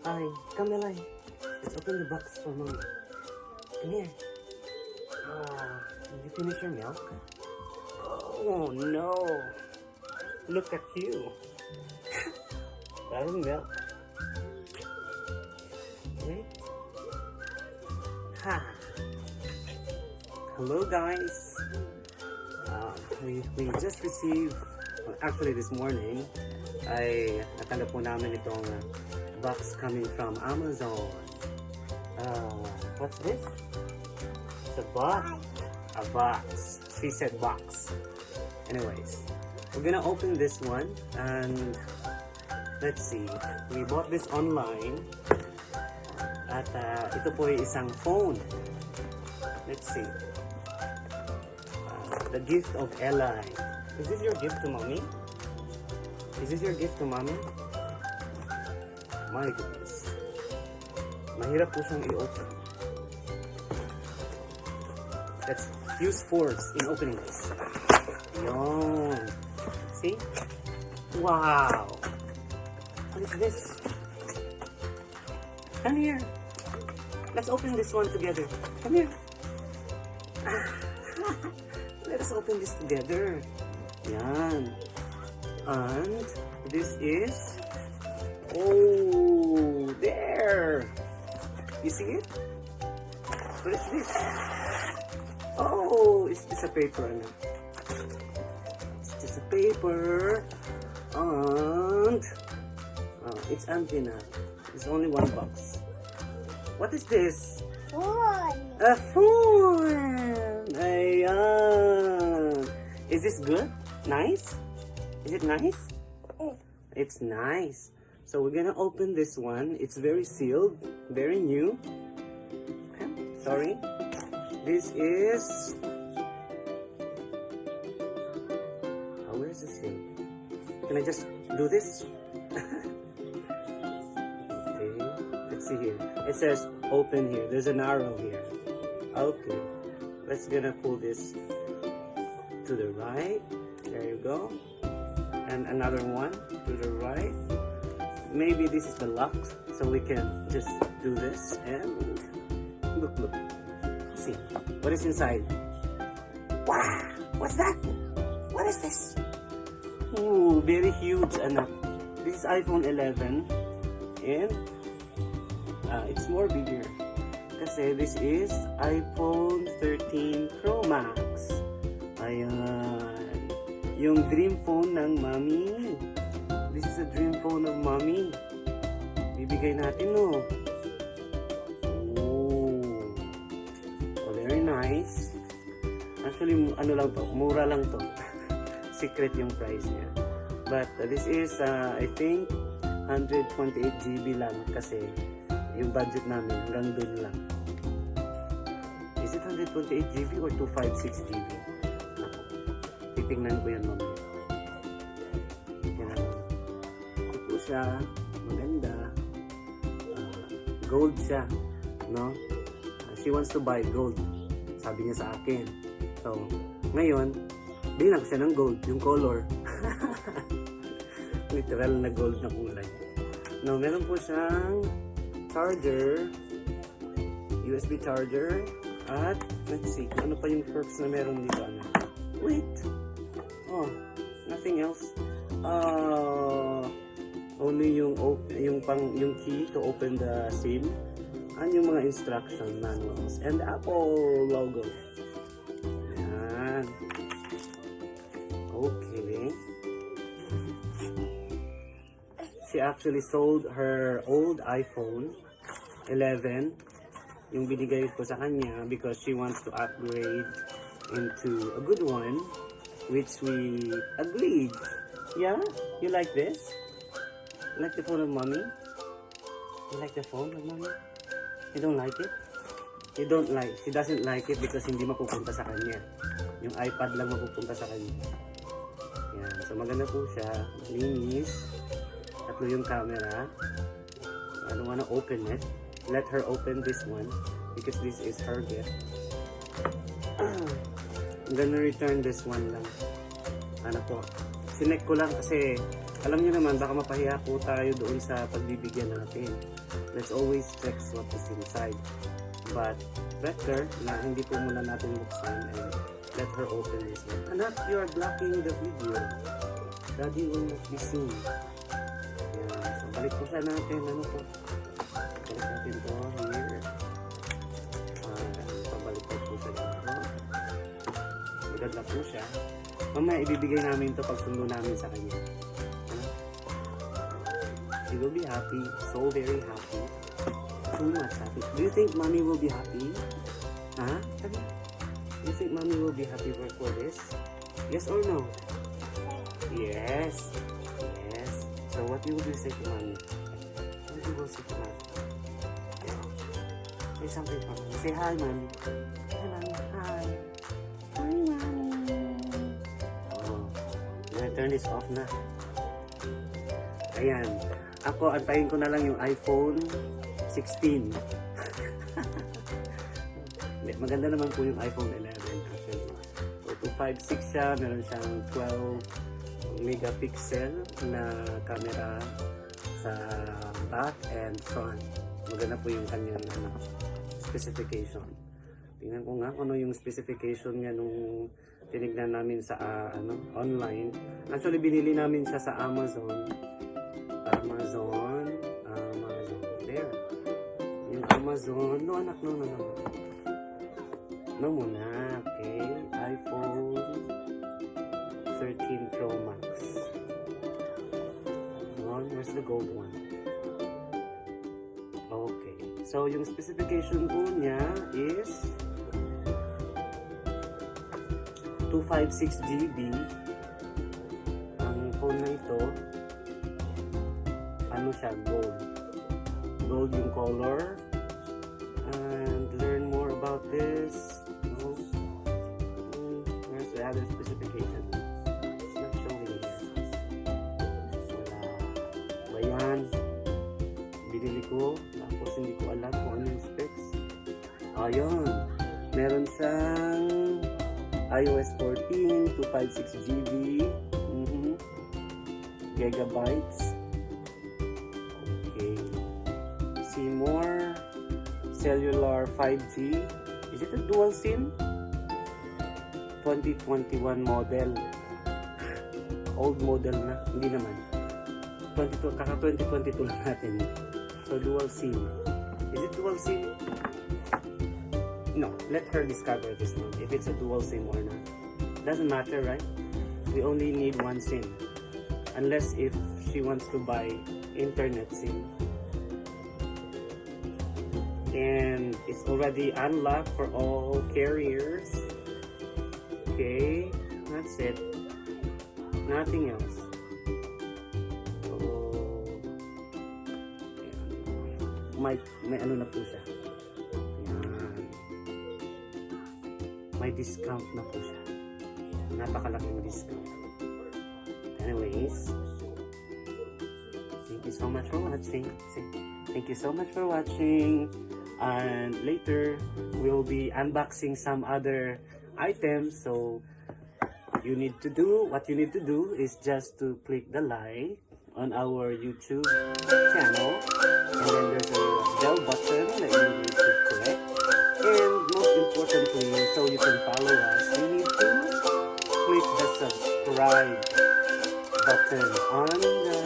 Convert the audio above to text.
Ay, come Eli. Let's open the box for mommy. Come here. Did you finish your milk? Oh no. Look at you. Parang milk. Okay. Ha. Hello guys. We just received, actually this morning, ay natanggap po namin itong box coming from Amazon. What's this? It's a box. A box. She said box. Anyways, we're gonna open this one and let's see. We bought this online at ito po ay isang phone. Let's see. The gift of Eli. Is this your gift to mommy? Is this your gift to mommy? My goodness. Mahirap po siyang i-open. Let's use force in opening this. Yon. See? Wow. What is this? Come here. Let's open this one together. Come here. Let us open this together. Yan. And this is... Oh, there. You see it? What is this? Oh, is this a paper? It's just a paper. And... it's empty now. It's only one box. What is this? Phone. A phone! Ayan! Is this good? Nice? Is it nice? It's nice. So we're gonna open this one. It's very sealed, very new. Okay. Sorry. This is... where is this thing? Can I just do this? Okay. Let's see here. It says open here. There's an arrow here. Okay. Let's gonna pull this to the right. There you go. And another one to the right. Maybe this is the lock, so we can just do this and look. See what is inside. Wow! What's that? What is this? Ooh, very huge, anak. This is iPhone 11, and it's more bigger. Kasi this is iPhone 13 Pro Max. Ayan. Yung dream phone ng mommy. This is a dream phone of mommy. Bibigay natin, no? Oh, very nice. Actually, ano lang to, mura lang to. Secret yung price niya. But this is, I think, 128 GB lang kasi yung budget namin hanggang dun lang. Is it 128 GB or 256 GB? Titingnan ko yan mamaya. Ito siya, maganda. Gold siya, no? She wants to buy gold. Sabi niya sa akin. So, ngayon, bilang siya ng gold, yung color. Literal na gold na kulay. No, meron po siyang charger, USB charger, at let's see, ano pa yung perks na meron dito. Wait! Oh, nothing else. Only yung key to open the SIM, and yung mga instruction manuals, and the Apple logo. Ayan. Okay. She actually sold her old iPhone 11, yung binigay ko sa kanya, because she wants to upgrade into a good one, which we agreed. Yeah? You like this? You like the phone of mommy? You like the phone of mommy? You don't like it? You don't like, she doesn't like it because hindi mapupunta sa kanya. Yung iPad lang mapupunta sa kanya. Yan. So maganda po siya. Linis. Tatlo yung camera. I don't wanna open it. Let her open this one because this is her gift. I'm gonna return this one lang. Ano po, sinek ko lang kasi alam niyo naman, baka mapahiya po tayo doon sa pagbibigyan natin. Let's always check what is inside. But better na hindi po muna natin buksan and let her open this one. Anak, you are blocking the video. Daddy will not be seen. Yan. So, balik po siya natin. Ano po? Balik natin to here. Pabalik po siya dito. Magad na po siya. Mamaya ibibigay namin to pag sundo namin sa kanya. Ano? She will be happy. So very happy. Too much happy. Do you think mommy will be happy? Huh? Do you think mommy will be happy for this? Yes or no? Yes. Yes. So what you will say to mommy? What you will say to mommy? Yeah. Say something for mommy. Say hi, mommy. Hi, mommy. Hi. Hi, mommy. Oh. I'm gonna turn this off na. Ayan. Ako, antayin ko na lang yung iPhone 16. Maganda naman po yung iPhone 11 actually. So 256 siya, meron siyang 12 megapixel na camera sa back and front. Maganda po yung kanyang specification. Tingnan ko nga kung ano yung specification niya nung tinignan namin sa online. Actually binili namin siya sa Amazon. There. Yung Amazon. No anak, no. No muna. Okay. iPhone 13 Pro Max. Where's the gold one? Okay. So, yung specification po niya is 256 GB. Ang phone na ito, ano siya, gold. Gold yung color. And learn more about this. No? Where's the other specification? It's not showing here. Wala. Ayan. Binili ko. Tapos hindi ko alam kung ano yung specs. Ayun. Meron siyang iOS 14, 256 GB. Gigabytes. Okay. See more. Cellular 5G. Is it a dual SIM? 2021 model. Old model na. Hindi naman. 2022 lang natin. So dual SIM. Is it dual SIM? No. Let her discover this one. If it's a dual SIM or not. Doesn't matter, right? We only need one SIM. Unless if she wants to buy internet SIM. And it's already unlocked for all carriers. Okay, that's it. Nothing else. So, may ano na po siya. Ayan. May discount na po siya. Napakalaking discount. Anyways, thank you so much for watching. Thank you so much for watching. And later we'll be unboxing some other items. So what you need to do is just to click the like on our YouTube channel, and then there's a bell button that you need to click, and most importantly, so you can follow us, you need to click the subscribe button on the